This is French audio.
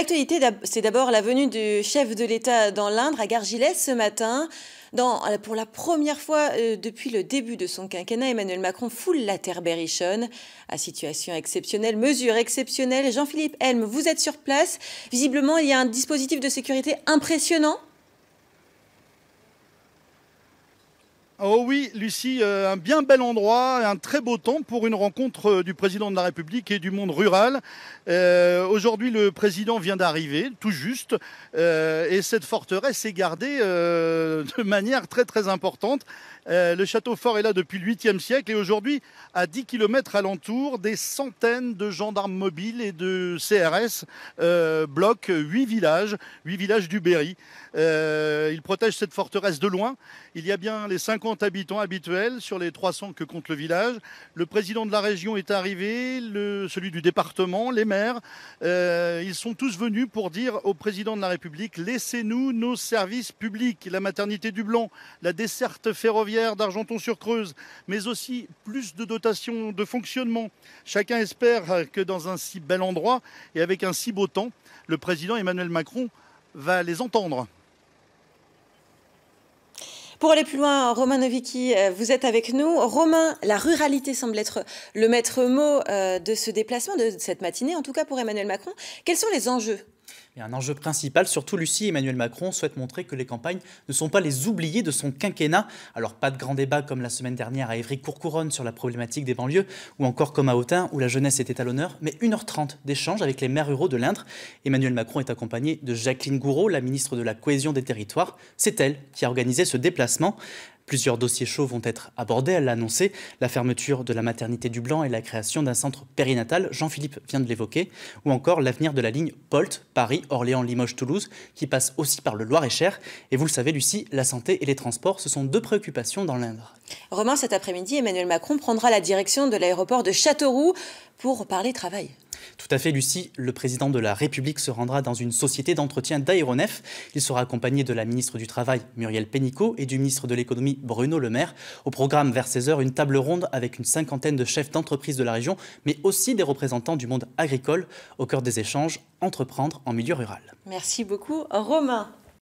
L'actualité, c'est d'abord la venue du chef de l'État dans l'Indre, à Gargilès, ce matin. Pour la première fois depuis le début de son quinquennat, Emmanuel Macron foule la terre berrichonne. À situation exceptionnelle, mesure exceptionnelle. Jean-Philippe Helm, vous êtes sur place. Visiblement, il y a un dispositif de sécurité impressionnant. Oh oui, Lucie, un bien bel endroit, un très beau temps pour une rencontre du président de la République et du monde rural. Aujourd'hui, le président vient d'arriver, tout juste, et cette forteresse est gardée de manière très très importante. Le château fort est là depuis le 8e siècle et aujourd'hui, à 10 km alentour, des centaines de gendarmes mobiles et de CRS bloquent 8 villages du Berry. Ils protègent cette forteresse de loin. Il y a bien les 50 habitants habituels sur les 300 que compte le village. Le président de la région est arrivé, celui du département, les maires. Ils sont tous venus pour dire au président de la République: laissez-nous nos services publics, la maternité du Blanc, la desserte ferroviaire d'Argenton-sur-Creuse, mais aussi plus de dotations de fonctionnement. Chacun espère que dans un si bel endroit et avec un si beau temps, le président Emmanuel Macron va les entendre. Pour aller plus loin, Romain Novicki, vous êtes avec nous. Romain, la ruralité semble être le maître mot de ce déplacement, de cette matinée, en tout cas pour Emmanuel Macron. Quels sont les enjeux ? Et un enjeu principal, surtout Lucie, Emmanuel Macron souhaite montrer que les campagnes ne sont pas les oubliés de son quinquennat. Alors pas de grand débat comme la semaine dernière à Évry-Courcouronnes sur la problématique des banlieues, ou encore comme à Autun où la jeunesse était à l'honneur, mais 1h30 d'échange avec les maires ruraux de l'Indre. Emmanuel Macron est accompagné de Jacqueline Gourault, la ministre de la Cohésion des Territoires. C'est elle qui a organisé ce déplacement. Plusieurs dossiers chauds vont être abordés, elle l'a annoncé, la fermeture de la maternité du Blanc et la création d'un centre périnatal, Jean-Philippe vient de l'évoquer, ou encore l'avenir de la ligne POLT, Paris, Orléans, Limoges, Toulouse, qui passe aussi par le Loir-et-Cher. Et vous le savez, Lucie, la santé et les transports, ce sont deux préoccupations dans l'Indre. Romain, cet après-midi, Emmanuel Macron prendra la direction de l'aéroport de Châteauroux pour parler travail. Tout à fait, Lucie. Le président de la République se rendra dans une société d'entretien d'aéronefs. Il sera accompagné de la ministre du Travail, Muriel Pénicaud, et du ministre de l'Économie, Bruno Le Maire. Au programme, vers 16h, une table ronde avec une cinquantaine de chefs d'entreprise de la région, mais aussi des représentants du monde agricole. Au cœur des échanges, entreprendre en milieu rural. Merci beaucoup, Romain.